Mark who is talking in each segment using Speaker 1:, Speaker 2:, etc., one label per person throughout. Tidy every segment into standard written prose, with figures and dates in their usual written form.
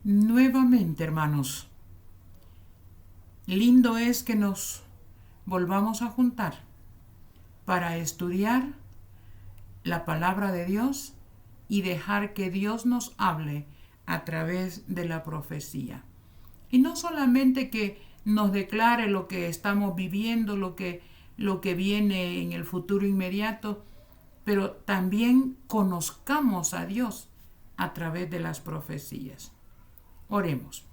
Speaker 1: Nuevamente, hermanos, lindo es que nos volvamos a juntar para estudiar la palabra de Dios y dejar que Dios nos hable a través de la profecía. Y no solamente que nos declare lo que estamos viviendo, lo que viene en el futuro inmediato, pero también conozcamos a Dios a través de las profecías. Oremos.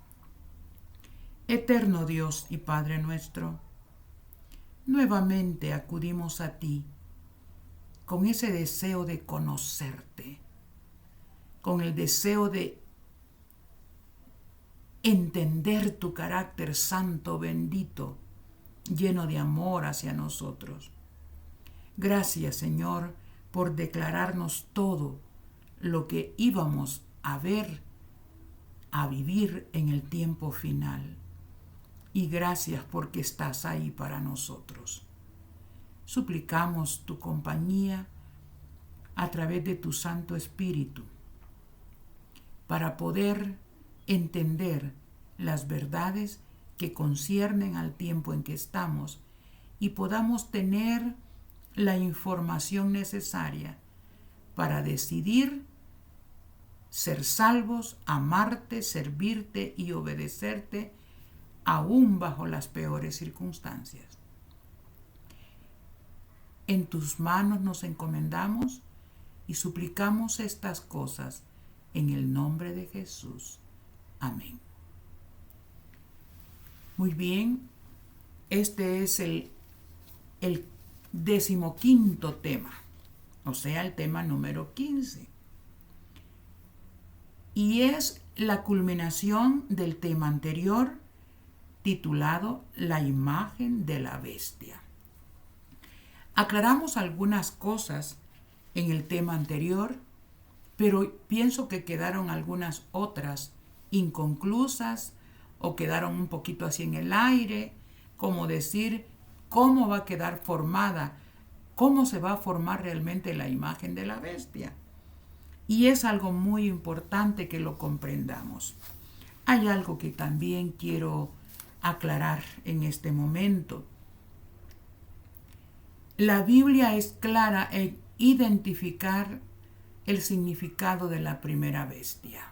Speaker 1: Eterno Dios y Padre nuestro, nuevamente acudimos a ti con ese deseo de conocerte, con el deseo de entender tu carácter santo, bendito, lleno de amor hacia nosotros. Gracias, Señor, por declararnos todo lo que íbamos a ver, a vivir en el tiempo final. Y gracias porque estás ahí para nosotros. Suplicamos tu compañía a través de tu Santo Espíritu para poder entender las verdades que conciernen al tiempo en que estamos y podamos tener la información necesaria para decidir ser salvos, amarte, servirte y obedecerte aún bajo las peores circunstancias. En tus manos nos encomendamos y suplicamos estas cosas en el nombre de Jesús. Amén. Muy bien, este es el 15º tema, o sea, el tema número 15. Y es la culminación del tema anterior, titulado La imagen de la bestia. Aclaramos algunas cosas en el tema anterior, pero pienso que quedaron algunas otras inconclusas o quedaron un poquito así en el aire, como decir cómo va a quedar formada, cómo se va a formar realmente la imagen de la bestia. Y es algo muy importante que lo comprendamos. Hay algo que también quiero aclarar en este momento. La Biblia es clara en identificar el significado de la primera bestia.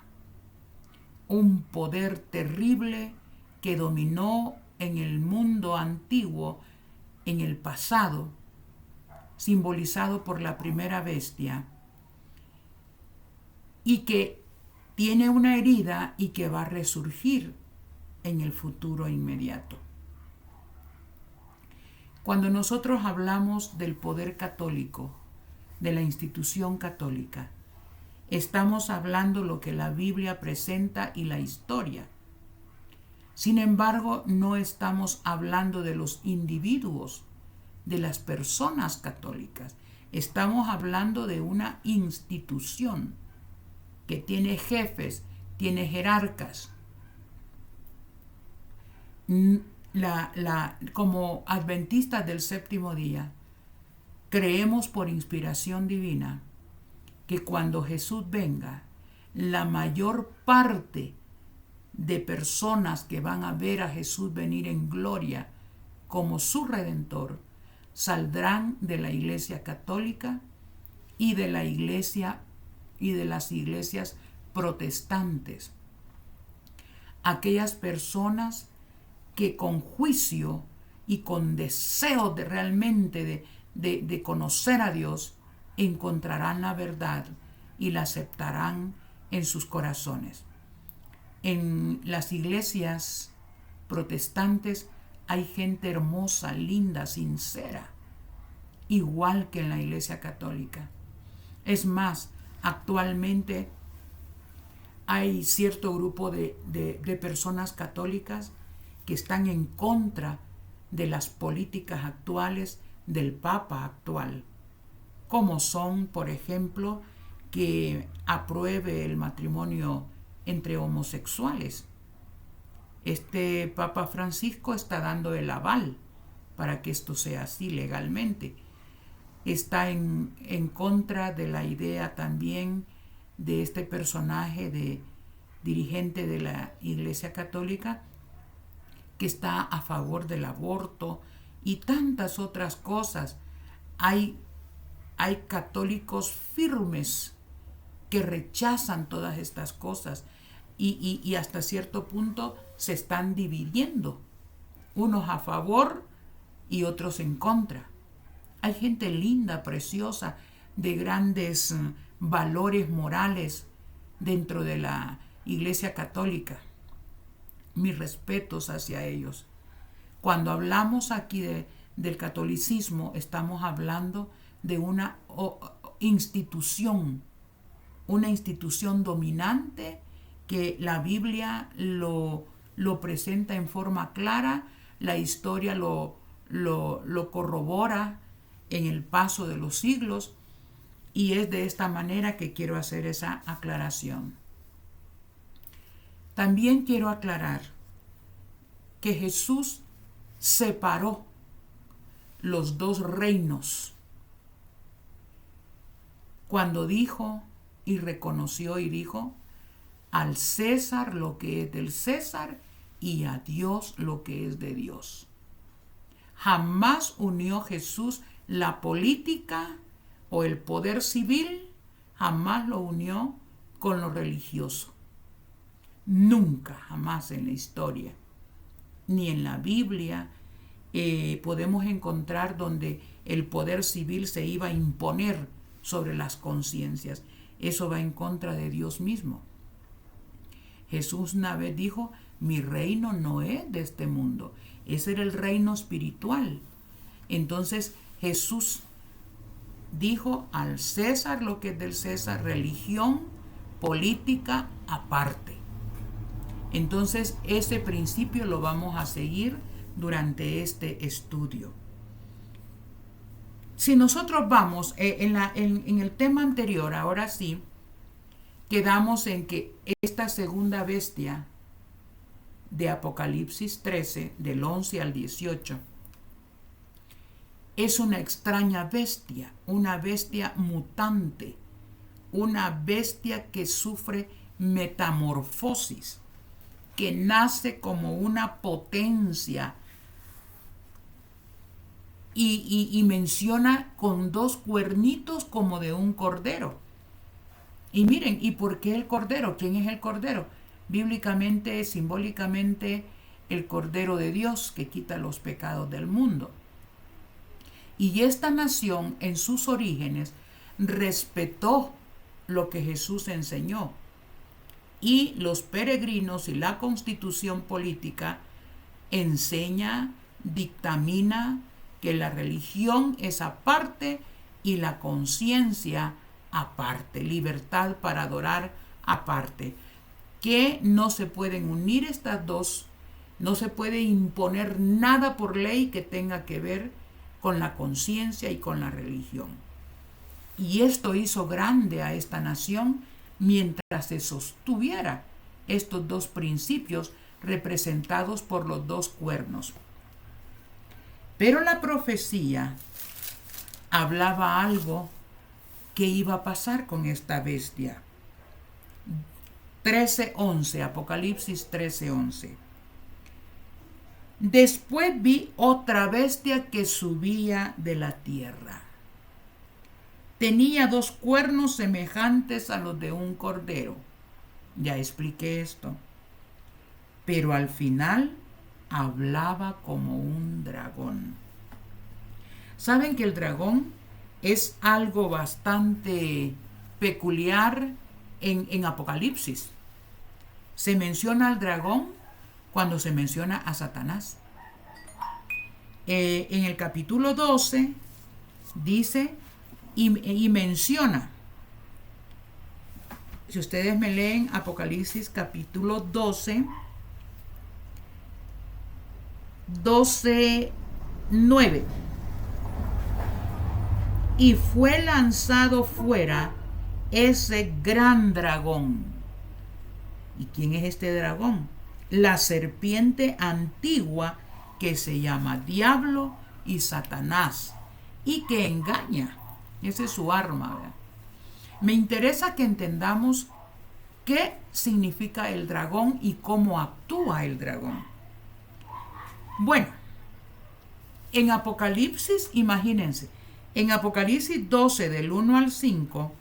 Speaker 1: Un poder terrible que dominó en el mundo antiguo, en el pasado, simbolizado por la primera bestia, y que tiene una herida y que va a resurgir en el futuro inmediato. Cuando nosotros hablamos del poder católico, de la institución católica, estamos hablando lo que la Biblia presenta y la historia. Sin embargo, no estamos hablando de los individuos, de las personas católicas. Estamos hablando de una institución que tiene jefes, tiene jerarcas. Como adventistas del séptimo día, creemos por inspiración divina que cuando Jesús venga, la mayor parte de personas que van a ver a Jesús venir en gloria como su Redentor saldrán de la Iglesia católica y de la Iglesia y de las iglesias protestantes. Aquellas personas que con juicio y con deseo de realmente de conocer a Dios encontrarán la verdad y la aceptarán en sus corazones. En las iglesias protestantes hay gente hermosa, linda, sincera, igual que en la iglesia católica. Es más, actualmente hay cierto grupo de personas católicas que están en contra de las políticas actuales del Papa actual, como son, por ejemplo, que apruebe el matrimonio entre homosexuales. Este Papa Francisco está dando el aval para que esto sea así legalmente. Está en contra de la idea también de este personaje dirigente de la Iglesia Católica, que está a favor del aborto y tantas otras cosas. Hay católicos firmes que rechazan todas estas cosas y hasta cierto punto se están dividiendo, unos a favor y otros en contra. Hay gente linda, preciosa, de grandes valores morales dentro de la Iglesia Católica. Mis respetos hacia ellos. Cuando hablamos aquí del catolicismo, estamos hablando de una institución dominante que la Biblia lo presenta en forma clara, la historia lo corrobora en el paso de los siglos, y es de esta manera que quiero hacer esa aclaración. También quiero aclarar que Jesús separó los dos reinos cuando dijo y reconoció y dijo: al César lo que es del César y a Dios lo que es de Dios. Jamás unió Jesús la política o el poder civil, jamás lo unió con lo religioso. Nunca, jamás en la historia, ni en la Biblia, podemos encontrar donde el poder civil se iba a imponer sobre las conciencias. Eso va en contra de Dios mismo. Jesús una vez dijo: mi reino no es de este mundo. Ese era el reino espiritual. Entonces Jesús dijo: al César lo que es del César, religión, política aparte. Entonces ese principio lo vamos a seguir durante este estudio. Si nosotros vamos en el tema anterior, ahora sí, quedamos en que esta segunda bestia de Apocalipsis 13, del 11 al 18, es una extraña bestia, una bestia mutante, una bestia que sufre metamorfosis, que nace como una potencia y menciona con dos cuernitos como de un cordero. Y miren, ¿y por qué el cordero? ¿Quién es el cordero? Bíblicamente, simbólicamente, el Cordero de Dios que quita los pecados del mundo. Y esta nación en sus orígenes respetó lo que Jesús enseñó. Y los peregrinos y la constitución política enseña, dictamina que la religión es aparte y la conciencia aparte, libertad para adorar aparte, que no se pueden unir estas dos, no se puede imponer nada por ley que tenga que ver con la conciencia y con la religión. Y esto hizo grande a esta nación mientras se sostuviera estos dos principios representados por los dos cuernos. Pero la profecía hablaba algo que iba a pasar con esta bestia. 13:11, Apocalipsis 13:11. Después vi otra bestia que subía de la tierra. Tenía dos cuernos semejantes a los de un cordero. Ya expliqué esto. Pero al final hablaba como un dragón. ¿Saben que el dragón es algo bastante peculiar en Apocalipsis? Se menciona al dragón cuando se menciona a Satanás. En el capítulo 12 dice y menciona, si ustedes me leen Apocalipsis capítulo 12, 12:9, y fue lanzado fuera ese gran dragón. ¿Y quién es este dragón? La serpiente antigua que se llama Diablo y Satanás y que engaña. Esa es su arma, ¿verdad? Me interesa que entendamos qué significa el dragón y cómo actúa el dragón. Bueno, en Apocalipsis, imagínense, en Apocalipsis 12 del 1 al 5,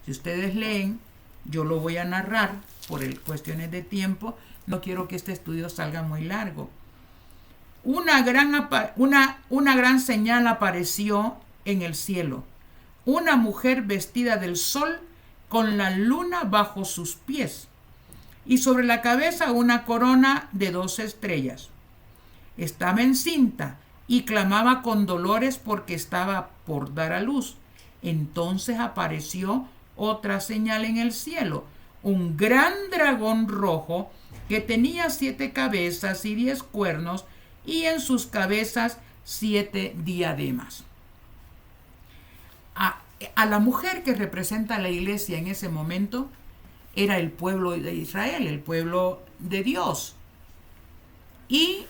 Speaker 1: si ustedes leen, yo lo voy a narrar por cuestiones de tiempo, no quiero que este estudio salga muy largo. Una gran señal apareció en el cielo. Una mujer vestida del sol con la luna bajo sus pies y sobre la cabeza una corona de 12 estrellas. Estaba encinta y clamaba con dolores porque estaba por dar a luz. Entonces apareció otra señal en el cielo, un gran dragón rojo que tenía 7 cabezas y 10 cuernos y en sus cabezas 7 diademas. A la mujer que representa a la iglesia en ese momento era el pueblo de Israel, el pueblo de Dios. Y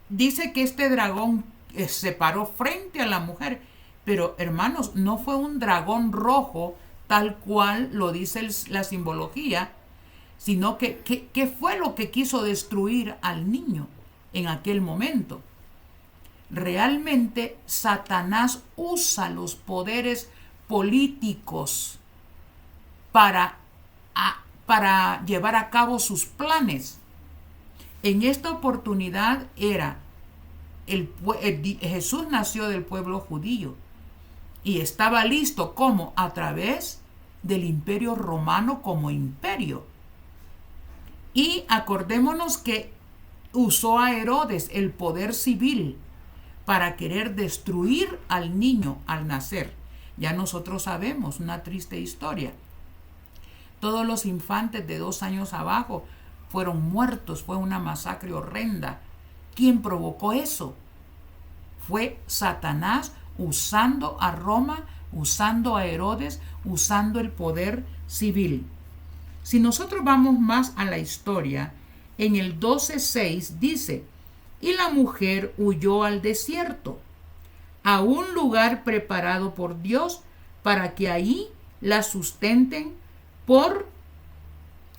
Speaker 1: dice que este dragón se paró frente a la mujer, pero hermanos, no fue un dragón rojo tal cual lo dice la simbología, sino que fue lo que quiso destruir al niño en aquel momento. Realmente Satanás usa los poderes políticos para llevar a cabo sus planes. En esta oportunidad Jesús nació del pueblo judío y estaba listo como a través del imperio romano como imperio. Y acordémonos que usó a Herodes el poder civil para querer destruir al niño al nacer. Ya nosotros sabemos, una triste historia. Todos los infantes de 2 años abajo fueron muertos, fue una masacre horrenda. ¿Quién provocó eso? Fue Satanás usando a Roma, usando a Herodes, usando el poder civil. Si nosotros vamos más a la historia, en el 12:6 dice: y la mujer huyó al desierto, a un lugar preparado por Dios para que ahí la sustenten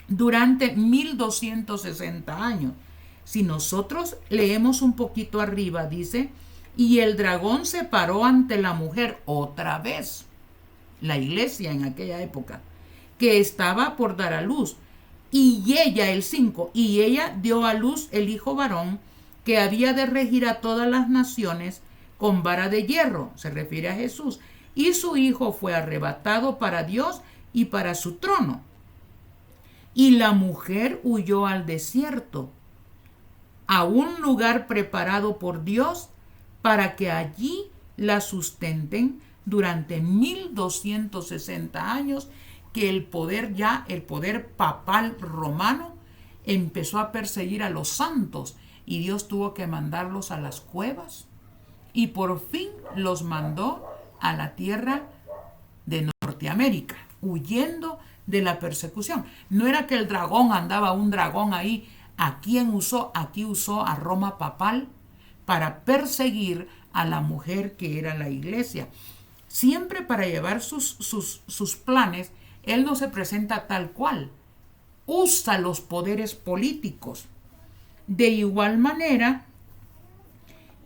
Speaker 1: durante 1260 años. Si nosotros leemos un poquito arriba, dice: y el dragón se paró ante la mujer otra vez, la iglesia en aquella época, que estaba por dar a luz. Y ella, el 5, y ella dio a luz el hijo varón que había de regir a todas las naciones con vara de hierro, se refiere a Jesús, y su hijo fue arrebatado para Dios y para su trono. Y la mujer huyó al desierto, a un lugar preparado por Dios para que allí la sustenten durante 1260 años, que el poder papal romano empezó a perseguir a los santos y Dios tuvo que mandarlos a las cuevas y por fin los mandó a la tierra de Norteamérica, huyendo de la persecución. No era que el dragón andaba un dragón ahí. ¿A quién usó? Aquí usó a Roma papal para perseguir a la mujer que era la iglesia. Siempre para llevar sus planes, él no se presenta tal cual. Usa los poderes políticos. De igual manera,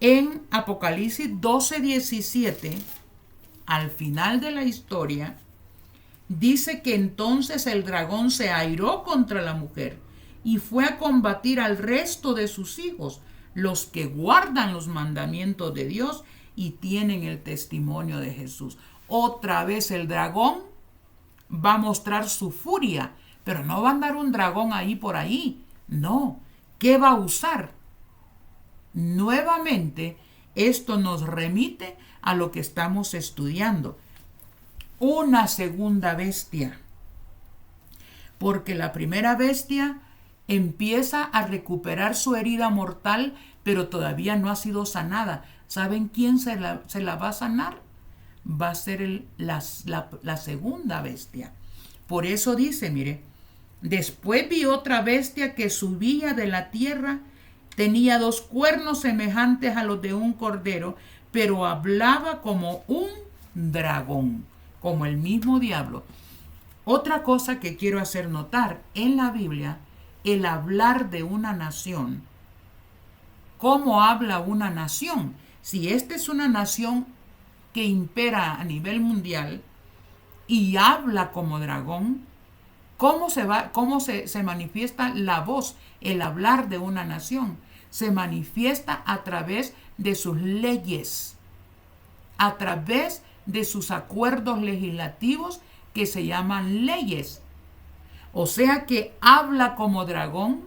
Speaker 1: en Apocalipsis 12:17, al final de la historia, dice que entonces el dragón se airó contra la mujer y fue a combatir al resto de sus hijos, los que guardan los mandamientos de Dios y tienen el testimonio de Jesús. Otra vez el dragón va a mostrar su furia, pero no va a andar un dragón ahí por ahí. No. ¿Qué va a usar? Nuevamente, esto nos remite a lo que estamos estudiando. Una segunda bestia. Porque la primera bestia empieza a recuperar su herida mortal, pero todavía no ha sido sanada. ¿Saben quién se la va a sanar? Va a ser la segunda bestia. Por eso dice, mire, después vi otra bestia que subía de la tierra, tenía 2 cuernos semejantes a los de un cordero, pero hablaba como un dragón, como el mismo diablo. Otra cosa que quiero hacer notar en la Biblia, el hablar de una nación. ¿Cómo habla una nación? Si esta es una nación que impera a nivel mundial y habla como dragón, ¿cómo se manifiesta la voz, el hablar de una nación? Se manifiesta a través de sus leyes, a través de sus acuerdos legislativos que se llaman leyes. O sea que habla como dragón,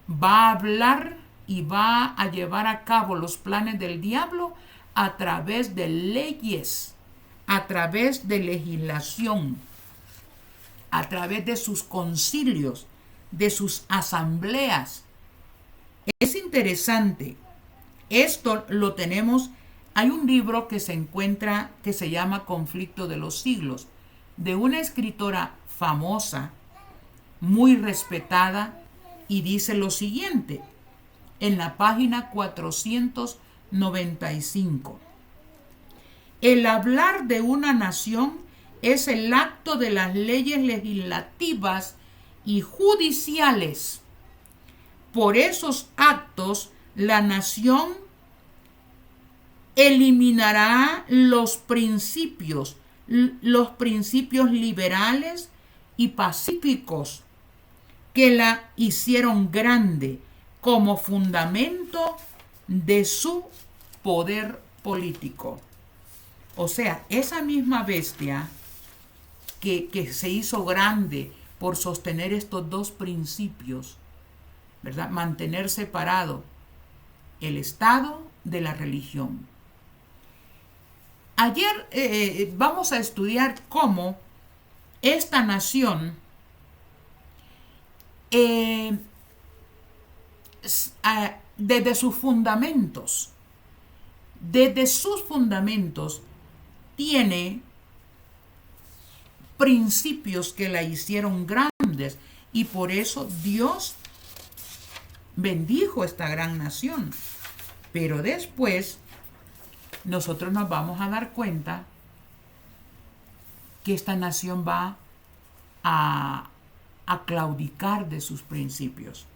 Speaker 1: va a hablar y va a llevar a cabo los planes del diablo a través de leyes, a través de legislación, a través de sus concilios, de sus asambleas. Es interesante. Esto lo tenemos. Hay un libro que se encuentra que se llama Conflicto de los Siglos, de una escritora famosa, muy respetada, y dice lo siguiente en la página 495. El hablar de una nación es el acto de las leyes legislativas y judiciales. Por esos actos, la nación eliminará los principios liberales y pacíficos que la hicieron grande como fundamento de su poder político. O sea, esa misma bestia que se hizo grande por sostener estos dos principios, ¿verdad? Mantener separado el Estado de la religión. Ayer vamos a estudiar cómo esta nación desde sus fundamentos tiene principios que la hicieron grandes, y por eso Dios bendijo esta gran nación. Pero después nosotros nos vamos a dar cuenta que esta nación va a claudicar de sus principios.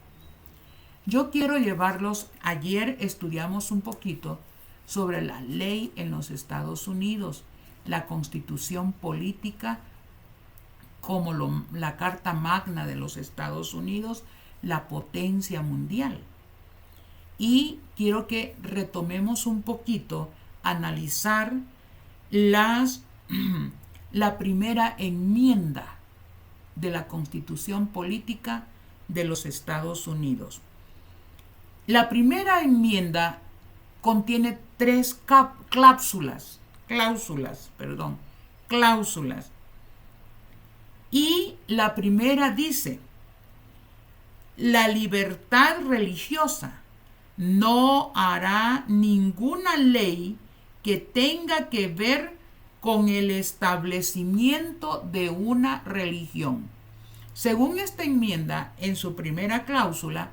Speaker 1: Yo quiero llevarlos. Ayer estudiamos un poquito sobre la ley en los Estados Unidos, la constitución política como la Carta Magna de los Estados Unidos, la potencia mundial. Y quiero que retomemos un poquito, analizar la primera enmienda de la Constitución Política de los Estados Unidos. La primera enmienda contiene 3 cláusulas. Y la primera dice: la libertad religiosa. No hará ninguna ley que tenga que ver con el establecimiento de una religión. Según esta enmienda, en su primera cláusula,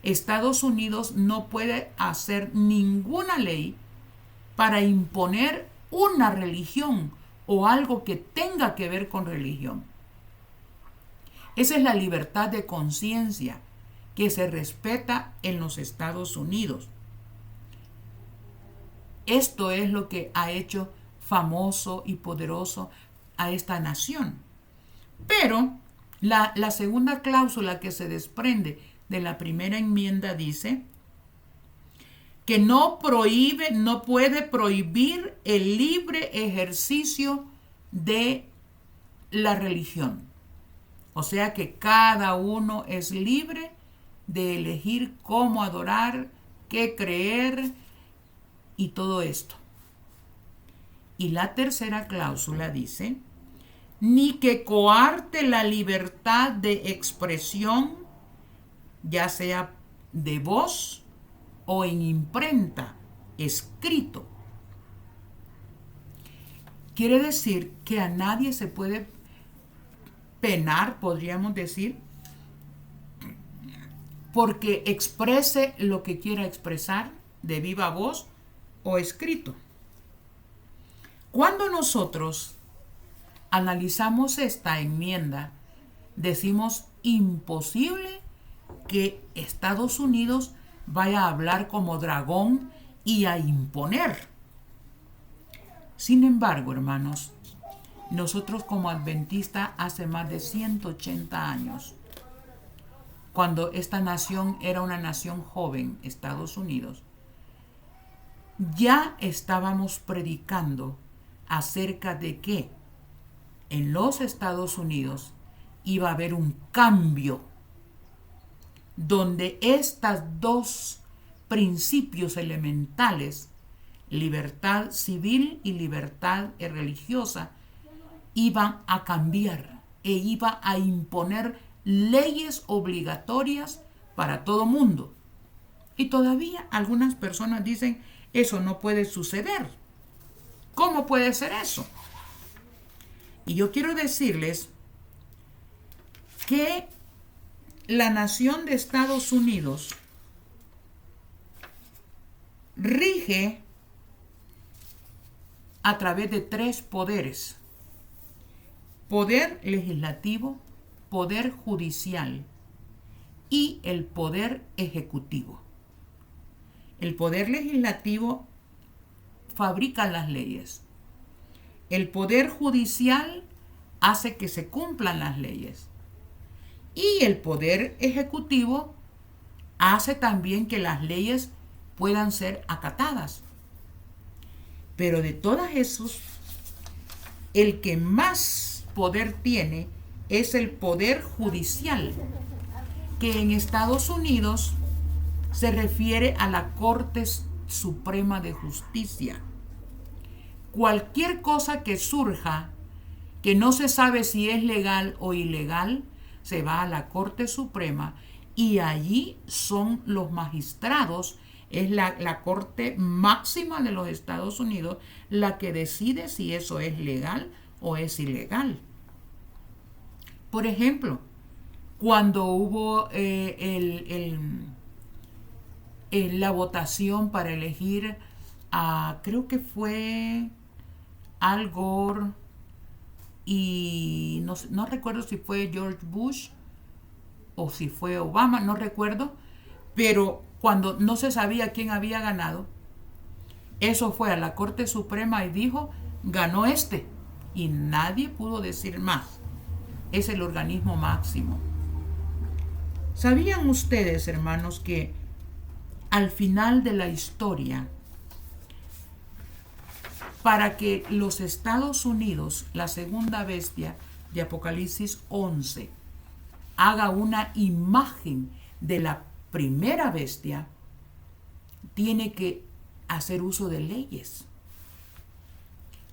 Speaker 1: Estados Unidos no puede hacer ninguna ley para imponer una religión o algo que tenga que ver con religión. Esa es la libertad de conciencia que se respeta en los Estados Unidos. Esto es lo que ha hecho famoso y poderoso a esta nación. Pero la segunda cláusula que se desprende de la primera enmienda dice que no puede prohibir el libre ejercicio de la religión. O sea que cada uno es libre de elegir cómo adorar, qué creer y todo esto. Y la tercera cláusula dice: ni que coarte la libertad de expresión, ya sea de voz o en imprenta, escrito. Quiere decir que a nadie se puede penar, podríamos decir, porque exprese lo que quiera expresar de viva voz o escrito. Cuando nosotros analizamos esta enmienda, decimos imposible que Estados Unidos vaya a hablar como dragón y a imponer. Sin embargo, hermanos, nosotros como adventistas hace más de 180 años, cuando esta nación era una nación joven, Estados Unidos, ya estábamos predicando acerca de que en los Estados Unidos iba a haber un cambio donde estos dos principios elementales, libertad civil y libertad religiosa, iban a cambiar e iba a imponer leyes obligatorias para todo mundo. Y todavía algunas personas dicen, eso no puede suceder. ¿Cómo puede ser eso? Y yo quiero decirles que la nación de Estados Unidos rige a través de 3 poderes: poder legislativo, poder judicial y el poder ejecutivo. El poder legislativo fabrica las leyes. El poder judicial hace que se cumplan las leyes. Y el poder ejecutivo hace también que las leyes puedan ser acatadas. Pero de todas esos, el que más poder tiene es el poder judicial, que en Estados Unidos se refiere a la Corte Suprema de Justicia. Cualquier cosa que surja, que no se sabe si es legal o ilegal, se va a la Corte Suprema y allí son los magistrados, es la Corte Máxima de los Estados Unidos la que decide si eso es legal o es ilegal. Por ejemplo, cuando hubo la votación para elegir a, creo que fue Al Gore y no recuerdo si fue George Bush o si fue Obama, no recuerdo, pero cuando no se sabía quién había ganado, eso fue a la Corte Suprema y dijo, ganó este, y nadie pudo decir más. Es el organismo máximo. ¿Sabían ustedes, hermanos, que al final de la historia, para que los Estados Unidos, la segunda bestia de Apocalipsis 11, haga una imagen de la primera bestia, tiene que hacer uso de leyes?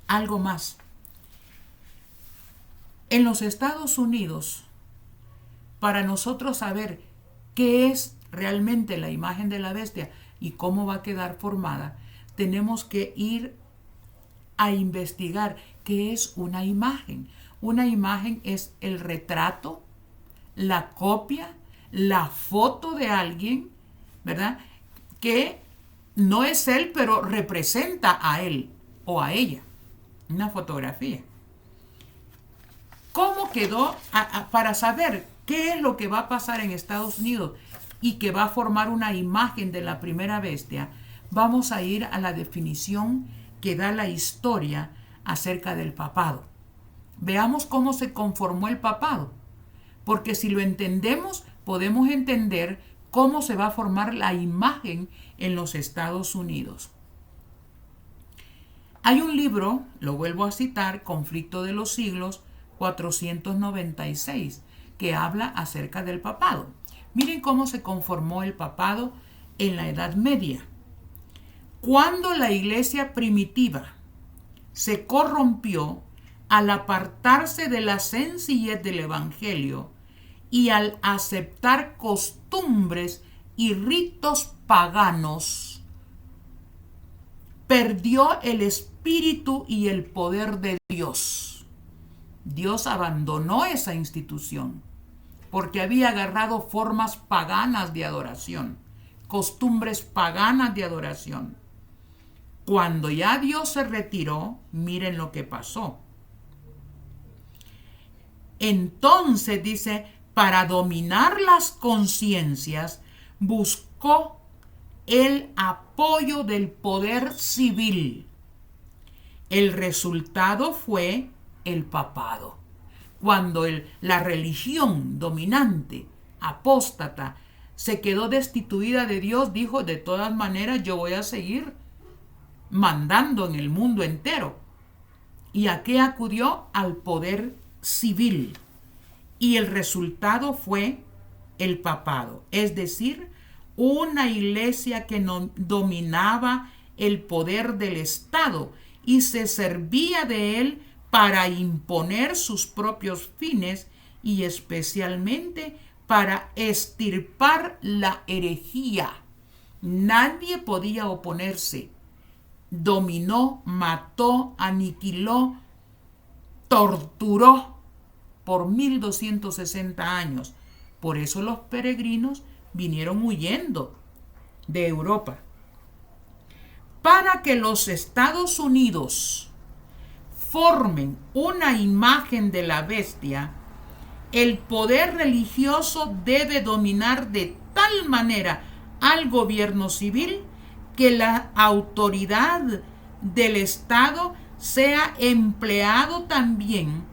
Speaker 1: Algo más. En los Estados Unidos, para nosotros saber qué es realmente la imagen de la bestia y cómo va a quedar formada, tenemos que ir a investigar qué es una imagen. Una imagen es el retrato, la copia, la foto de alguien, ¿verdad? Que no es él, pero representa a él o a ella. Una fotografía. ¿Cómo quedó? Para saber qué es lo que va a pasar en Estados Unidos y que va a formar una imagen de la primera bestia, vamos a ir a la definición que da la historia acerca del papado. Veamos cómo se conformó el papado, porque si lo entendemos, podemos entender cómo se va a formar la imagen en los Estados Unidos. Hay un libro, lo vuelvo a citar, Conflicto de los Siglos, 496, que habla acerca del papado. Miren cómo se conformó el papado en la Edad Media. Cuando la iglesia primitiva se corrompió al apartarse de la sencillez del evangelio y al aceptar costumbres y ritos paganos, perdió el espíritu y el poder de Dios. Dios abandonó esa institución porque había agarrado formas paganas de adoración, costumbres paganas de adoración. Cuando ya Dios se retiró, miren lo que pasó. Entonces dice, para dominar las conciencias, buscó el apoyo del poder civil. El resultado fue el papado. Cuando la religión dominante, apóstata, se quedó destituida de Dios, dijo, de todas maneras yo voy a seguir mandando en el mundo entero. ¿Y a qué acudió? Al poder civil. Y el resultado fue el papado, es decir, una iglesia que no dominaba el poder del Estado y se servía de él para imponer sus propios fines y especialmente para extirpar la herejía. Nadie podía oponerse. Dominó, mató, aniquiló, torturó por 1260 años. Por eso los peregrinos vinieron huyendo de Europa. Para que los Estados Unidos formen una imagen de la bestia, el poder religioso debe dominar de tal manera al gobierno civil que la autoridad del Estado sea empleado también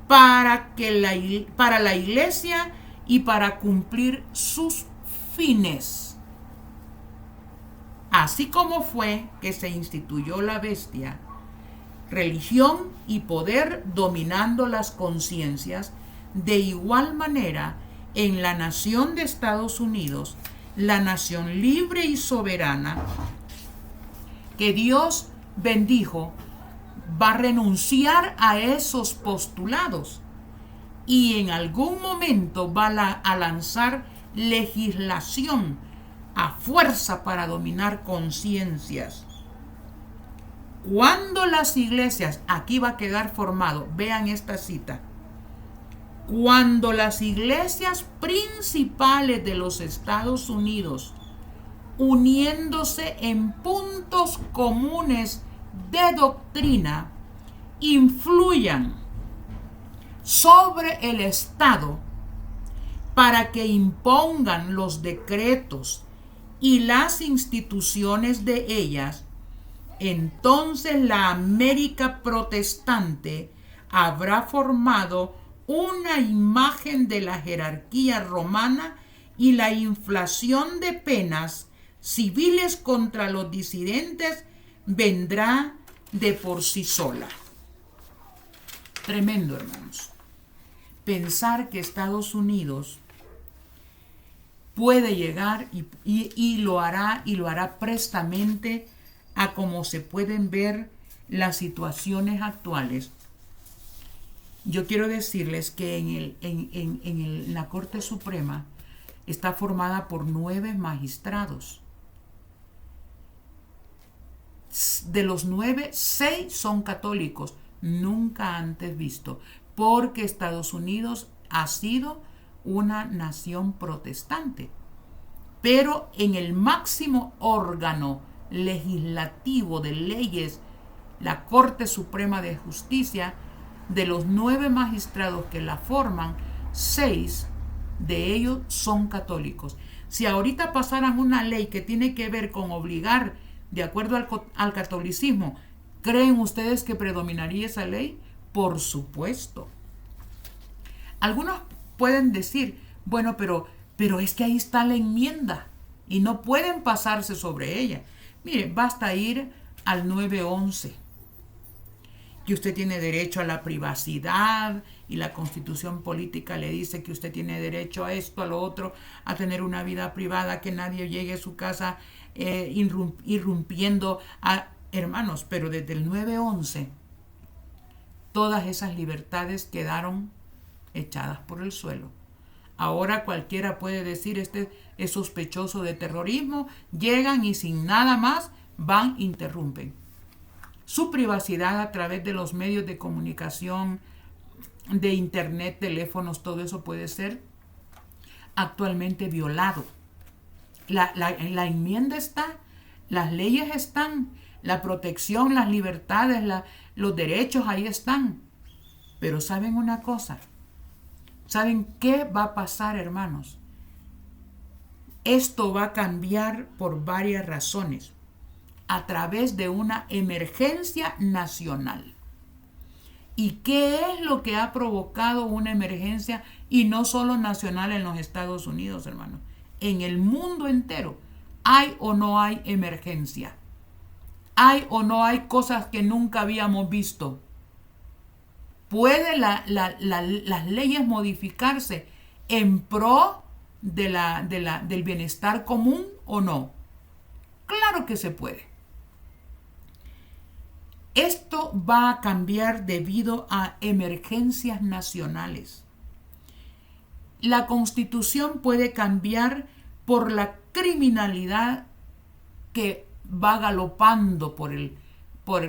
Speaker 1: para la iglesia y para cumplir sus fines. Así como fue que se instituyó la bestia, religión y poder dominando las conciencias, de igual manera en la nación de Estados Unidos, la nación libre y soberana que Dios bendijo, va a renunciar a esos postulados y en algún momento va a lanzar legislación a fuerza para dominar conciencias. Cuando las iglesias, aquí va a quedar formado, vean esta cita, cuando las iglesias principales de los Estados Unidos, uniéndose en puntos comunes de doctrina, influyan sobre el Estado para que impongan los decretos y las instituciones de ellas, entonces la América protestante habrá formado una imagen de la jerarquía romana y la inflación de penas civiles contra los disidentes vendrá de por sí sola. Tremendo, hermanos. Pensar que Estados Unidos puede llegar y lo hará prestamente a como se pueden ver las situaciones actuales. Yo quiero decirles que en la Corte Suprema está formada por 9 magistrados. De los 9, 6 son católicos, nunca antes visto, porque Estados Unidos ha sido una nación protestante. Pero en el máximo órgano legislativo de leyes, la Corte Suprema de Justicia, de los 9 magistrados que la forman, 6 de ellos son católicos. Si ahorita pasaran una ley que tiene que ver con obligar de acuerdo al catolicismo, ¿creen ustedes que predominaría esa ley? Por supuesto. Algunos pueden decir, bueno, pero es que ahí está la enmienda y no pueden pasarse sobre ella. Mire, basta ir al 911, que usted tiene derecho a la privacidad y la Constitución política le dice que usted tiene derecho a esto, a lo otro, a tener una vida privada, que nadie llegue a su casa irrumpiendo a hermanos. Pero desde el 911 todas esas libertades quedaron echadas por el suelo. Ahora cualquiera puede decir, este es sospechoso de terrorismo, llegan y sin nada más van, interrumpen. Su privacidad a través de los medios de comunicación, de internet, teléfonos, todo eso puede ser actualmente violado. La enmienda está, las leyes están, la protección, las libertades, los derechos ahí están. Pero ¿saben una cosa? ¿Saben qué va a pasar, hermanos? Esto va a cambiar por varias razones, a través de una emergencia nacional. ¿Y qué es lo que ha provocado una emergencia? Y no solo nacional en los Estados Unidos, hermanos. En el mundo entero, ¿hay o no hay emergencia? ¿Hay o no hay cosas que nunca habíamos visto? ¿Puede las leyes modificarse en pro del bienestar común o no? Claro que se puede. Esto va a cambiar debido a emergencias nacionales. La Constitución puede cambiar por la criminalidad que va galopando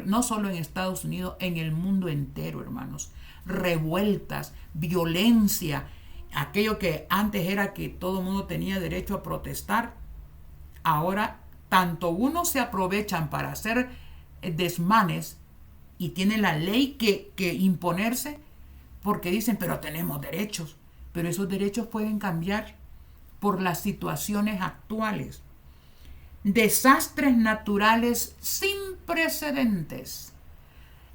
Speaker 1: no solo en Estados Unidos, en el mundo entero, hermanos. Revueltas, violencia, aquello que antes era que todo el mundo tenía derecho a protestar. Ahora, tanto unos se aprovechan para hacer desmanes y tienen la ley que imponerse porque dicen, pero tenemos derechos. Pero esos derechos pueden cambiar por las situaciones actuales. Desastres naturales sin precedentes.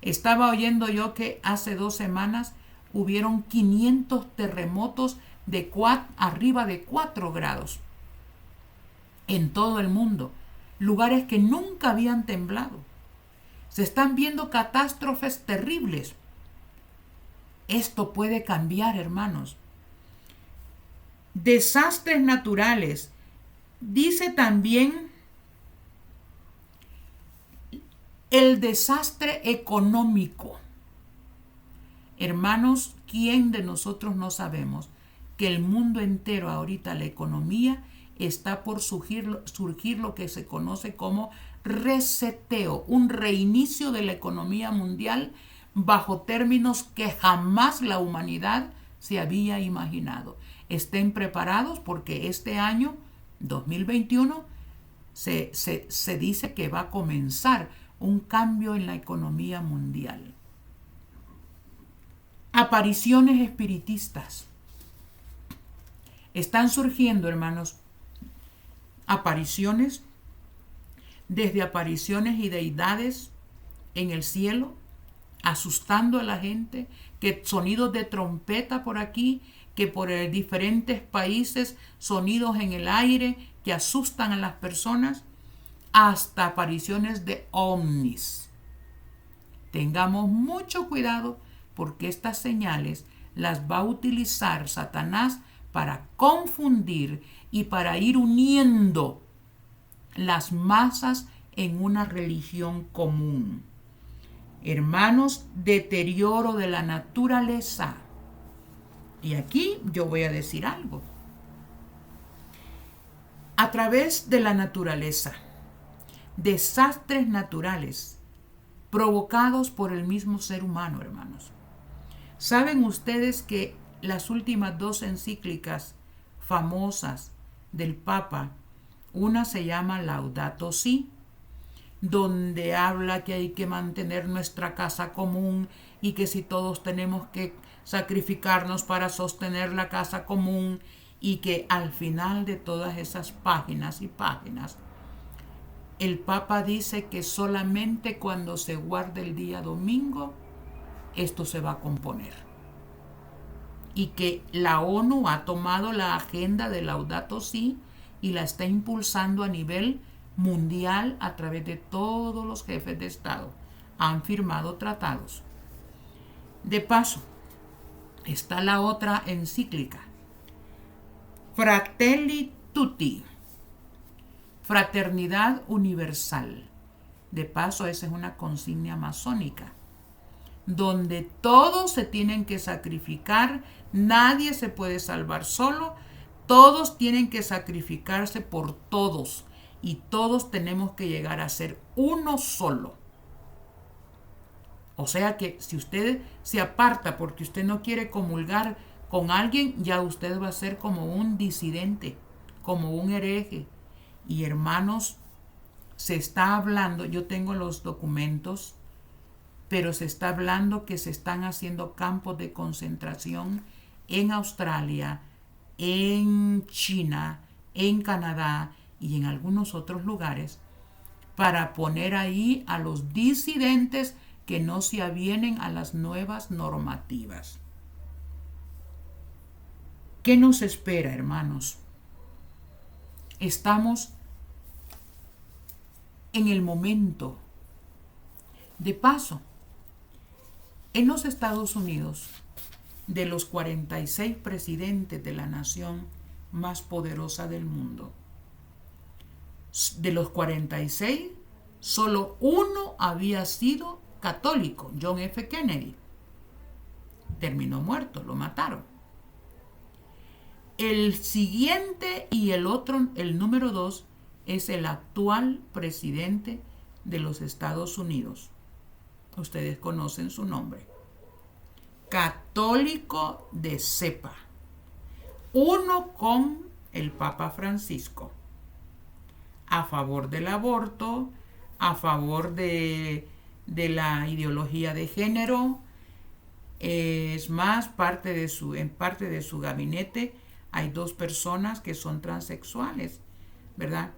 Speaker 1: Estaba oyendo yo que hace 2 semanas hubieron 500 terremotos arriba de 4 grados en todo el mundo. Lugares que nunca habían temblado. Se están viendo catástrofes terribles. Esto puede cambiar, hermanos. Desastres naturales. Dice también el desastre económico. Hermanos, ¿quién de nosotros no sabemos que el mundo entero ahorita, la economía, está por surgir lo que se conoce como reseteo, un reinicio de la economía mundial bajo términos que jamás la humanidad se había imaginado? Estén preparados porque este año 2021 se dice que va a comenzar un cambio en la economía mundial. Apariciones espiritistas. Están surgiendo, hermanos, apariciones, desde apariciones y deidades en el cielo, asustando a la gente, que sonidos de trompeta por aquí, que por diferentes países, sonidos en el aire que asustan a las personas, hasta apariciones de ovnis. Tengamos mucho cuidado porque estas señales las va a utilizar Satanás para confundir y para ir uniendo las masas en una religión común. Hermanos, deterioro de la naturaleza. Y aquí yo voy a decir algo. A través de la naturaleza, desastres naturales provocados por el mismo ser humano, hermanos. ¿Saben ustedes que las últimas 2 encíclicas famosas del Papa, una se llama Laudato Si, donde habla que hay que mantener nuestra casa común y que si todos tenemos que sacrificarnos para sostener la casa común, y que al final de todas esas páginas y páginas, el Papa dice que solamente cuando se guarde el día domingo, esto se va a componer. Y que la ONU ha tomado la agenda de Laudato Si y la está impulsando a nivel mundial a través de todos los jefes de Estado. Han firmado tratados. De paso, está la otra encíclica, Fratelli Tutti, Fraternidad Universal. De paso, esa es una consigna masónica, donde todos se tienen que sacrificar, nadie se puede salvar solo, todos tienen que sacrificarse por todos y todos tenemos que llegar a ser uno solo. O sea que si usted se aparta porque usted no quiere comulgar con alguien, ya usted va a ser como un disidente, como un hereje. Y hermanos, se está hablando, yo tengo los documentos, pero se está hablando que se están haciendo campos de concentración en Australia, en China, en Canadá y en algunos otros lugares, para poner ahí a los disidentes que no se avienen a las nuevas normativas. ¿Qué nos espera, hermanos? Estamos en el momento. De paso, en los Estados Unidos, de los 46 presidentes de la nación más poderosa del mundo, de los 46, solo uno había sido católico, John F. Kennedy. Terminó muerto, lo mataron. El siguiente y el otro, el número 2, es el actual presidente de los Estados Unidos. Ustedes conocen su nombre. Católico de cepa. Uno con el Papa Francisco. A favor del aborto, a favor de la ideología de género. Es más, en parte de su gabinete hay 2 personas que son transexuales, ¿verdad?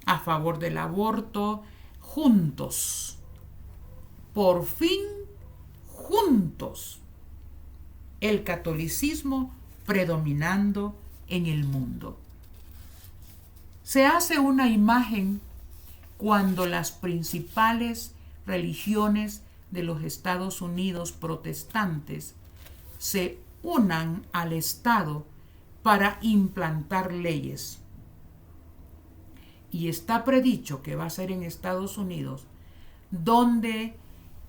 Speaker 1: A favor del aborto, juntos. Por fin, juntos. El catolicismo predominando en el mundo. Se hace una imagen cuando las principales religiones de los Estados Unidos protestantes se unan al Estado para implantar leyes. Y está predicho que va a ser en Estados Unidos donde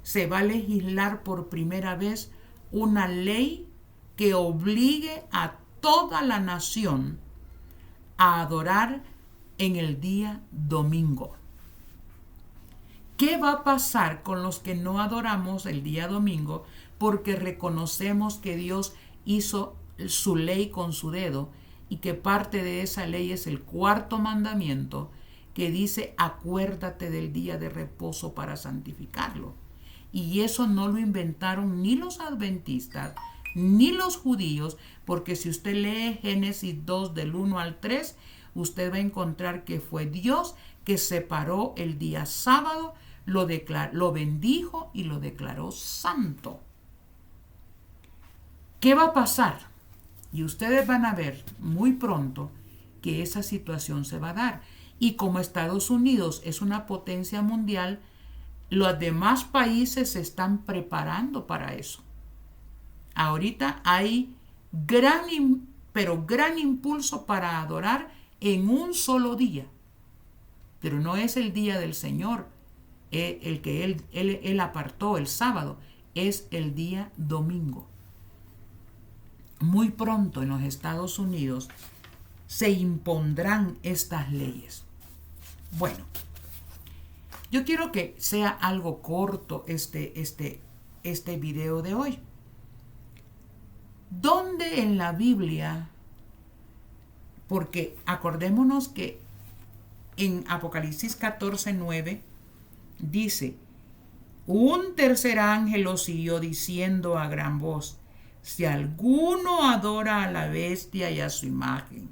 Speaker 1: se va a legislar por primera vez una ley que obligue a toda la nación a adorar en el día domingo. ¿Qué va a pasar con los que no adoramos el día domingo porque reconocemos que Dios hizo su ley con su dedo y que parte de esa ley es el 4º mandamiento que dice acuérdate del día de reposo para santificarlo? Y eso no lo inventaron ni los adventistas ni los judíos, porque si usted lee Génesis 2 del 1 al 3, usted va a encontrar que fue Dios que separó el día sábado, lo bendijo y lo declaró santo. ¿Qué va a pasar? Y ustedes van a ver muy pronto que esa situación se va a dar. Y como Estados Unidos es una potencia mundial, los demás países se están preparando para eso. Ahorita hay gran impulso para adorar en un solo día. Pero no es el día del Señor, el que él apartó, el sábado, es el día domingo. Muy pronto en los Estados Unidos se impondrán estas leyes. Bueno, yo quiero que sea algo corto este video de hoy. ¿Dónde en la Biblia? Porque acordémonos que en Apocalipsis 14:9 dice, un tercer ángel lo siguió diciendo a gran voz, si alguno adora a la bestia y a su imagen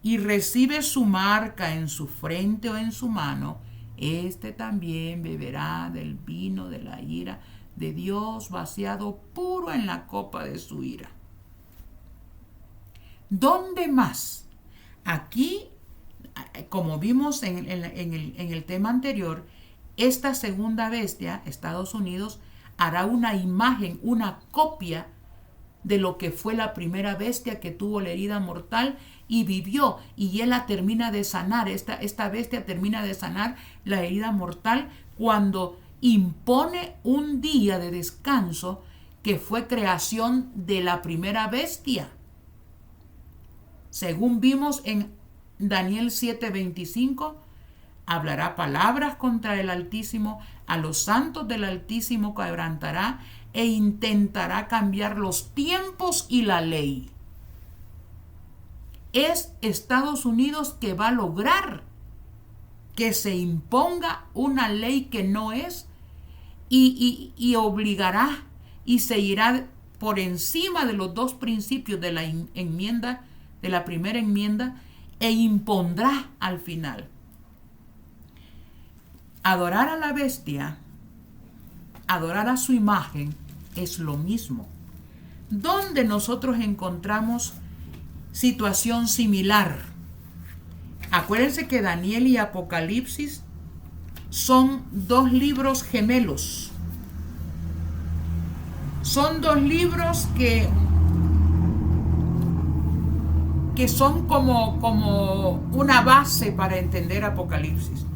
Speaker 1: y recibe su marca en su frente o en su mano, este también beberá del vino de la ira de Dios vaciado puro en la copa de su ira. ¿Dónde más? Aquí, como vimos en el tema anterior, esta segunda bestia, Estados Unidos, hará una imagen, una copia de lo que fue la primera bestia que tuvo la herida mortal y vivió, y él la termina de sanar. Esta bestia termina de sanar la herida mortal cuando impone un día de descanso que fue creación de la primera bestia. Según vimos en Daniel 7:25, hablará palabras contra el Altísimo, a los santos del Altísimo quebrantará e intentará cambiar los tiempos y la ley. Es Estados Unidos que va a lograr que se imponga una ley que no es y obligará y seguirá por encima de los dos principios de la enmienda, de la primera enmienda, e impondrá al final. Adorar a la bestia, adorar a su imagen, es lo mismo. ¿Dónde nosotros encontramos situación similar? Acuérdense que Daniel y Apocalipsis son dos libros gemelos. Son dos libros que son como una base para entender Apocalipsis.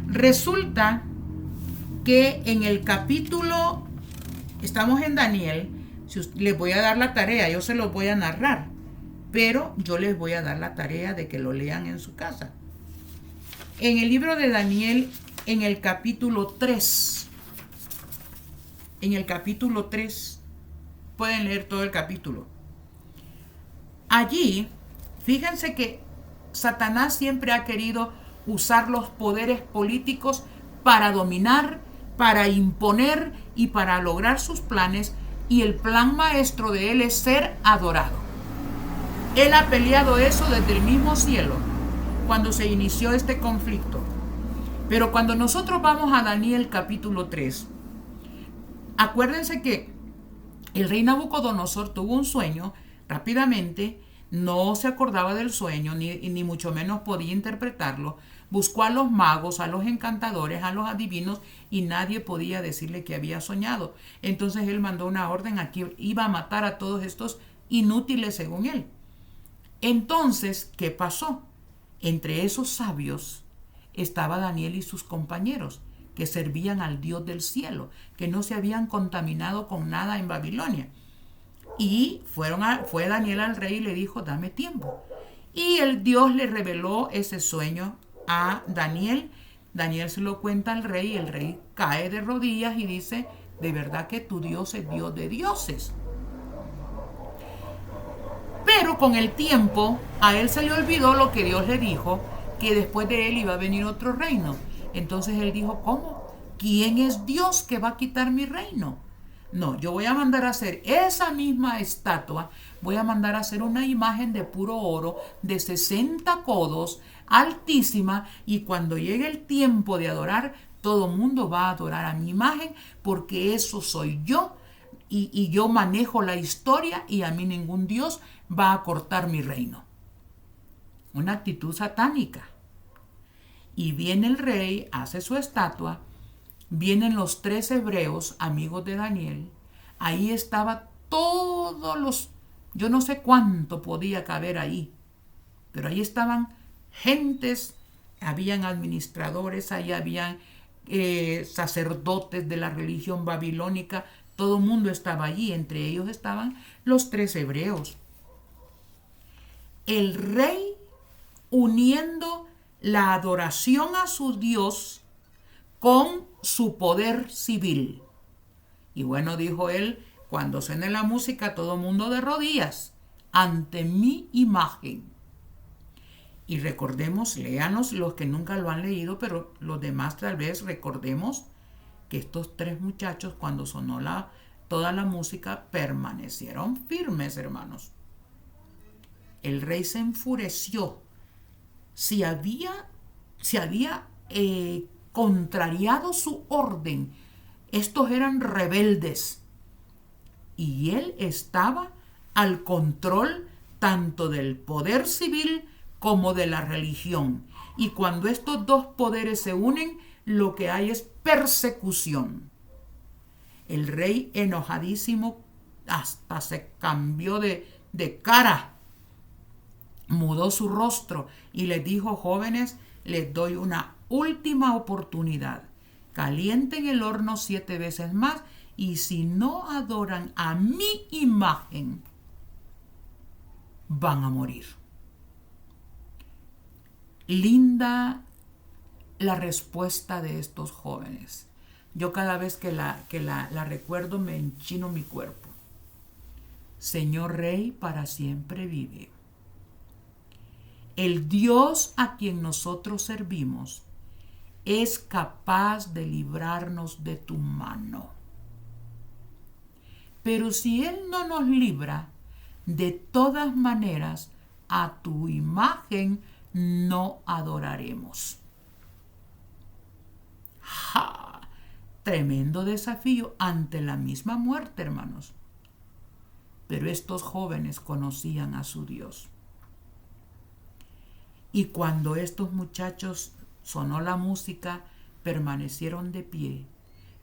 Speaker 1: Resulta que en el capítulo, estamos en Daniel, les voy a dar la tarea, yo se los voy a narrar, pero yo les voy a dar la tarea de que lo lean en su casa. En el libro de Daniel, en el capítulo 3, pueden leer todo el capítulo. Allí, fíjense que Satanás siempre ha querido usar los poderes políticos para dominar, para imponer y para lograr sus planes, y el plan maestro de él es ser adorado. Él ha peleado eso desde el mismo cielo, cuando se inició este conflicto. Pero cuando nosotros vamos a Daniel capítulo 3, acuérdense que el rey Nabucodonosor tuvo un sueño rápidamente, no se acordaba del sueño, ni mucho menos podía interpretarlo. Buscó a los magos, a los encantadores, a los adivinos, y nadie podía decirle que había soñado. Entonces él mandó una orden a que iba a matar a todos estos inútiles según él. Entonces, ¿qué pasó? Entre esos sabios estaba Daniel y sus compañeros, que servían al Dios del cielo, que no se habían contaminado con nada en Babilonia. Y fue Daniel al rey y le dijo, dame tiempo. Y el Dios le reveló ese sueño a Daniel. Daniel se lo cuenta al rey, el rey cae de rodillas y dice, de verdad que tu Dios es Dios de dioses. Pero con el tiempo a él se le olvidó lo que Dios le dijo, que después de él iba a venir otro reino. Entonces él dijo, ¿cómo? ¿Quién es Dios que va a quitar mi reino? No, yo voy a mandar a hacer esa misma estatua, voy a mandar a hacer una imagen de puro oro de 60 codos, altísima, y cuando llegue el tiempo de adorar, todo el mundo va a adorar a mi imagen, porque eso soy yo, y yo manejo la historia, y a mí ningún Dios va a cortar mi reino. Una actitud satánica. Y viene el rey, hace su estatua. Vienen los 3 hebreos, amigos de Daniel. Ahí estaba todos los, yo no sé cuánto podía caber ahí, pero ahí estaban gentes, habían administradores, ahí habían sacerdotes de la religión babilónica, todo el mundo estaba allí, entre ellos estaban los 3 hebreos. El rey uniendo la adoración a su Dios con su poder civil. Y bueno, dijo él, cuando suene la música, todo mundo de rodillas ante mi imagen. Y recordemos, léanos los que nunca lo han leído, pero los demás tal vez recordemos que estos 3 muchachos, cuando sonó toda la música, permanecieron firmes, hermanos. El rey se enfureció. Si había contrariado su orden, estos eran rebeldes, y él estaba al control tanto del poder civil como de la religión, y cuando estos dos poderes se unen, lo que hay es persecución. El rey, enojadísimo, hasta se cambió de cara, mudó su rostro y les dijo, jóvenes, les doy una última oportunidad. Calienten el horno 7 veces más, y si no adoran a mi imagen, van a morir. Linda la respuesta de estos jóvenes. Yo cada vez que la recuerdo me enchino mi cuerpo. Señor Rey, para siempre vive. El Dios a quien nosotros servimos es capaz de librarnos de tu mano. Pero si Él no nos libra, de todas maneras, a tu imagen no adoraremos. ¡Ja! Tremendo desafío ante la misma muerte, hermanos. Pero estos jóvenes conocían a su Dios. Y cuando estos muchachos sonó la música, permanecieron de pie.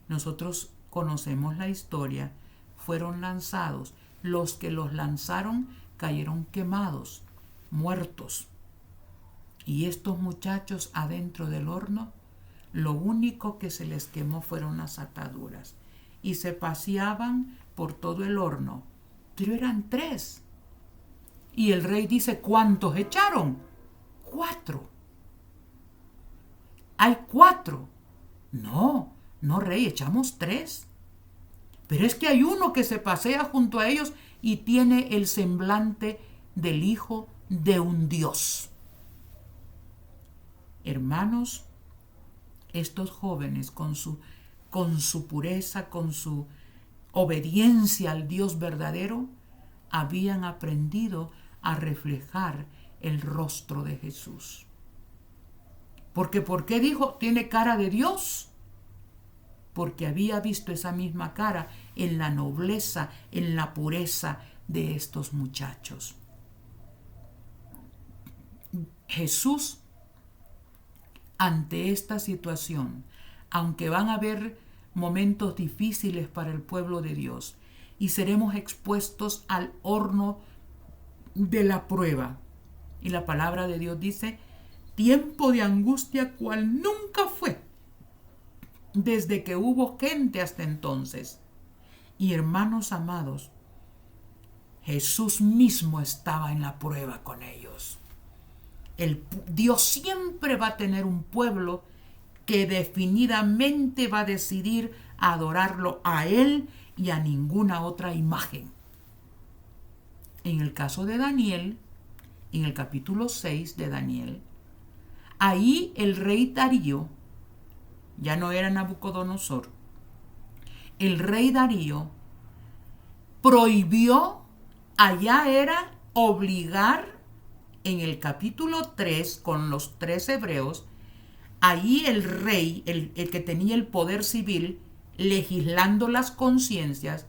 Speaker 1: Nosotros conocemos la historia. Fueron lanzados. Los que los lanzaron cayeron quemados, muertos. Y estos muchachos adentro del horno, lo único que se les quemó fueron las ataduras. Y se paseaban por todo el horno. Pero eran 3. Y el rey dice, ¿cuántos echaron? 4. Hay 4. No, rey, echamos 3. Pero es que hay uno que se pasea junto a ellos y tiene el semblante del hijo de un Dios. Hermanos, estos jóvenes con su pureza, con su obediencia al Dios verdadero, habían aprendido a reflejar el rostro de Jesús. Porque ¿por qué dijo tiene cara de Dios? Porque había visto esa misma cara en la nobleza, en la pureza de estos muchachos. Jesús, ante esta situación, aunque van a haber momentos difíciles para el pueblo de Dios y seremos expuestos al horno de la prueba, y la palabra de Dios dice, tiempo de angustia cual nunca fue desde que hubo gente hasta entonces. Y hermanos amados, Jesús mismo estaba en la prueba con ellos. Dios siempre va a tener un pueblo que definidamente va a decidir adorarlo a Él y a ninguna otra imagen. En el caso de Daniel, en el capítulo 6 de Daniel, ahí el rey Darío, ya no era Nabucodonosor, el rey Darío prohibió, allá era obligar, en el capítulo 3, con los 3 hebreos, ahí el rey, el que tenía el poder civil, legislando las conciencias,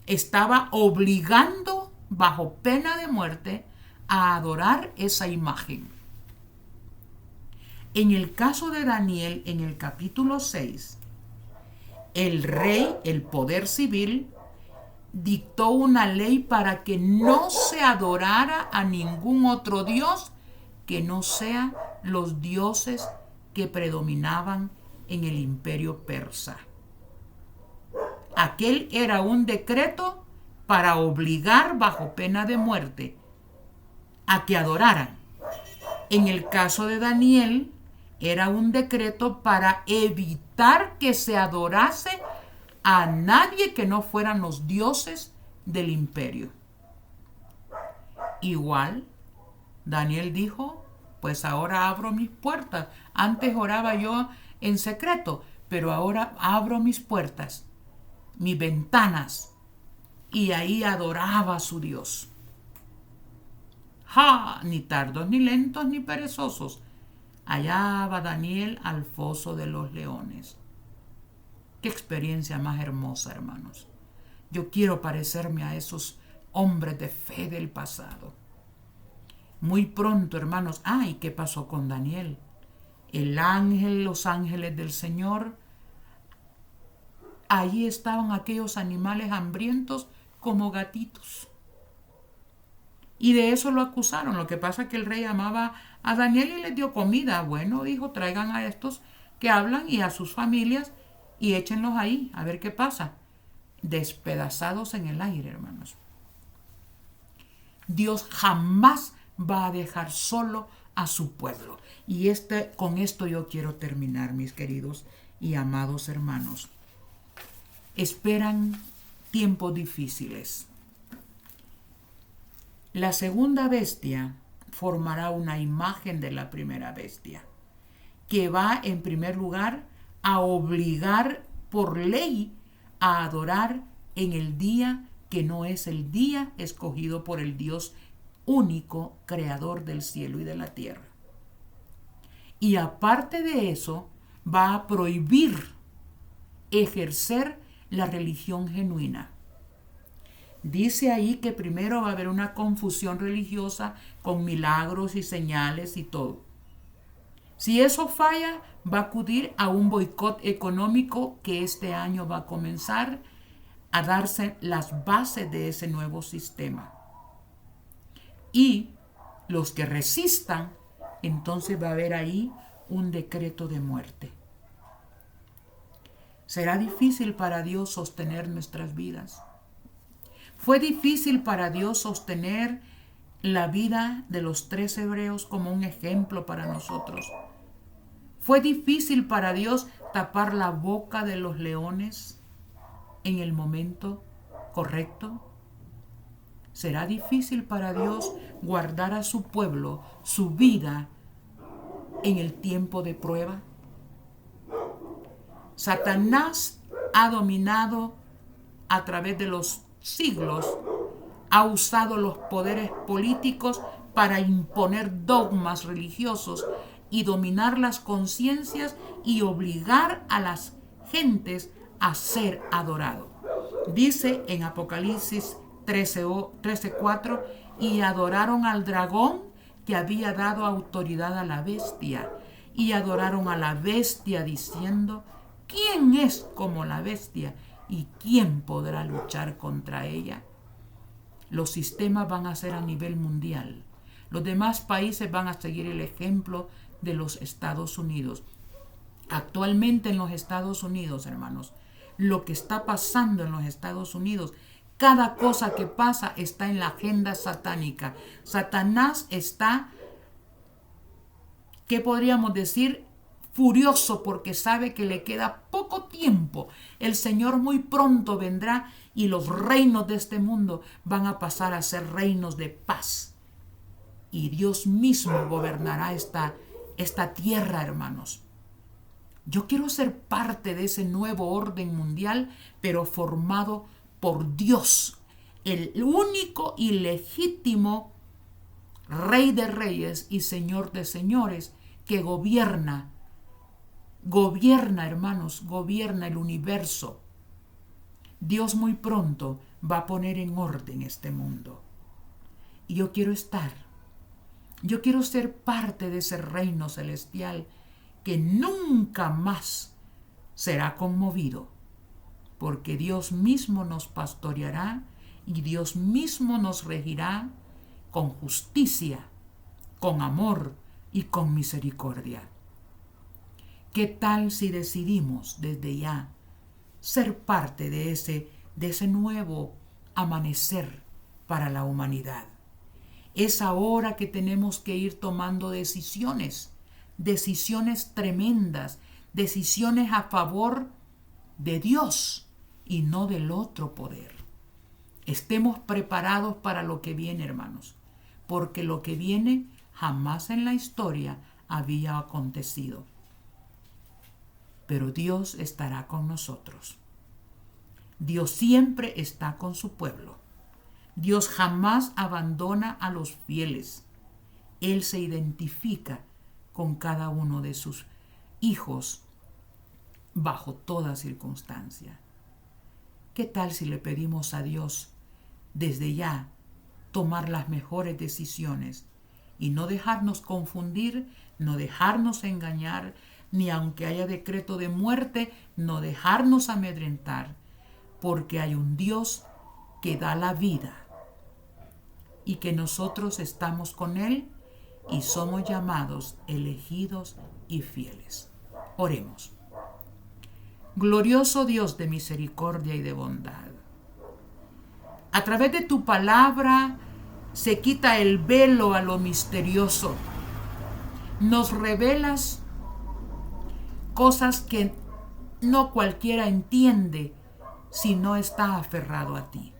Speaker 1: estaba obligando, bajo pena de muerte, a adorar esa imagen. En el caso de Daniel, en el capítulo 6, el rey, el poder civil, dictó una ley para que no se adorara a ningún otro dios que no sea los dioses que predominaban en el imperio persa. Aquel era un decreto para obligar, bajo pena de muerte, a que adoraran. En el caso de Daniel, era un decreto para evitar que se adorase a nadie que no fueran los dioses del imperio. Igual, Daniel dijo, pues ahora abro mis puertas. Antes oraba yo en secreto, pero ahora abro mis puertas, mis ventanas, y ahí adoraba a su Dios. ¡Ja! Ni tardos, ni lentos, ni perezosos. Allá va Daniel al foso de los leones. Qué experiencia más hermosa, hermanos. Yo quiero parecerme a esos hombres de fe del pasado. Muy pronto, hermanos, ¿y qué pasó con Daniel? El ángel, los ángeles del Señor, allí estaban aquellos animales hambrientos como gatitos. Y de eso lo acusaron. Lo que pasa es que el rey amaba a Daniel y les dio comida. Bueno, dijo, traigan a estos que hablan y a sus familias y échenlos ahí, a ver qué pasa. Despedazados en el aire, hermanos. Dios jamás va a dejar solo a su pueblo. Y con esto yo quiero terminar, mis queridos y amados hermanos. Esperan tiempos difíciles. La segunda bestia formará una imagen de la primera bestia, que va en primer lugar a obligar por ley a adorar en el día que no es el día escogido por el Dios único, creador del cielo y de la tierra. Y aparte de eso, va a prohibir ejercer la religión genuina. Dice ahí que primero va a haber una confusión religiosa con milagros y señales y todo. Si eso falla, va a acudir a un boicot económico que este año va a comenzar a darse las bases de ese nuevo sistema. Y los que resistan, entonces va a haber ahí un decreto de muerte. Será difícil para Dios sostener nuestras vidas. Fue difícil para Dios sostener la vida de los 3 hebreos como un ejemplo para nosotros. Fue difícil para Dios tapar la boca de los leones en el momento correcto. ¿Será difícil para Dios guardar a su pueblo, su vida, en el tiempo de prueba? Satanás ha dominado a través de los siglos, ha usado los poderes políticos para imponer dogmas religiosos y dominar las conciencias y obligar a las gentes a ser adorado. Dice en Apocalipsis 13:4, y adoraron al dragón que había dado autoridad a la bestia, y adoraron a la bestia diciendo: ¿quién es como la bestia y quién podrá luchar contra ella? Los sistemas van a ser a nivel mundial. Los demás países van a seguir el ejemplo de los Estados Unidos. Actualmente en los Estados Unidos, hermanos, lo que está pasando en los Estados Unidos, cada cosa que pasa está en la agenda satánica. Satanás está, ¿qué podríamos decir? Furioso porque sabe que le queda poco tiempo. El Señor muy pronto vendrá y los reinos de este mundo van a pasar a ser reinos de paz. Y Dios mismo gobernará esta tierra, hermanos. Yo quiero ser parte de ese nuevo orden mundial, pero formado por Dios, el único y legítimo Rey de reyes y Señor de señores, que gobierna, hermanos, gobierna el universo. Dios muy pronto va a poner en orden este mundo. Y yo quiero ser parte de ese reino celestial que nunca más será conmovido, porque Dios mismo nos pastoreará y Dios mismo nos regirá con justicia, con amor y con misericordia. ¿Qué tal si decidimos desde ya ser parte de ese nuevo amanecer para la humanidad? Es ahora que tenemos que ir tomando decisiones tremendas, decisiones a favor de Dios y no del otro poder. Estemos preparados para lo que viene, hermanos, porque lo que viene jamás en la historia había acontecido. Pero Dios estará con nosotros. Dios siempre está con su pueblo. Dios jamás abandona a los fieles. Él se identifica con cada uno de sus hijos bajo toda circunstancia. ¿Qué tal si le pedimos a Dios desde ya tomar las mejores decisiones y no dejarnos confundir, no dejarnos engañar, ni aunque haya decreto de muerte, no dejarnos amedrentar, porque hay un Dios que da la vida y que nosotros estamos con Él y somos llamados elegidos y fieles. Oremos. Glorioso Dios de misericordia y de bondad, a través de tu palabra se quita el velo a lo misterioso. Nos revelas cosas que no cualquiera entiende si no está aferrado a ti.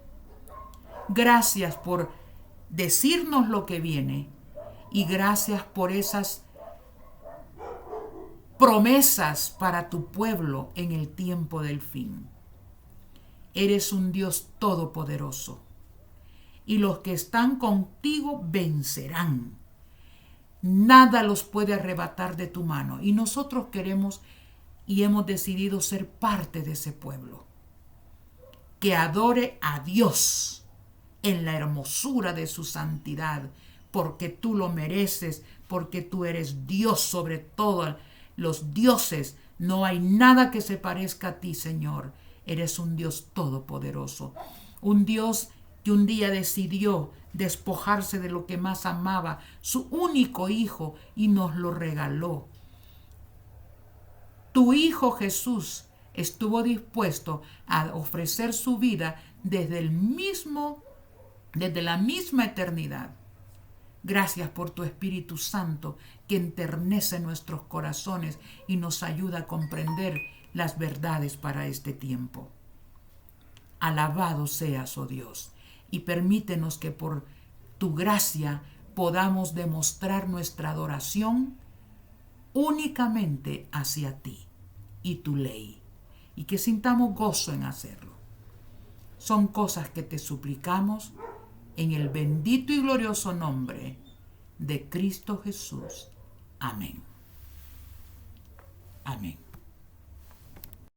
Speaker 1: Gracias por decirnos lo que viene y gracias por esas promesas para tu pueblo en el tiempo del fin. Eres un Dios todopoderoso. Y los que están contigo vencerán. Nada los puede arrebatar de tu mano. Y nosotros queremos y hemos decidido ser parte de ese pueblo que adore a Dios en la hermosura de su santidad, porque tú lo mereces, porque tú eres Dios sobre todos los dioses. No hay nada que se parezca a ti, Señor. Eres un Dios todopoderoso, un Dios que un día decidió despojarse de lo que más amaba, su único hijo, y nos lo regaló. Tu Hijo Jesús estuvo dispuesto a ofrecer su vida desde la misma eternidad. Gracias por tu Espíritu Santo que enternece nuestros corazones y nos ayuda a comprender las verdades para este tiempo. Alabado seas, oh Dios, y permítenos que por tu gracia podamos demostrar nuestra adoración únicamente hacia ti y tu ley, y que sintamos gozo en hacerlo. Son cosas que te suplicamos en el bendito y glorioso nombre de Cristo Jesús. Amén. Amén.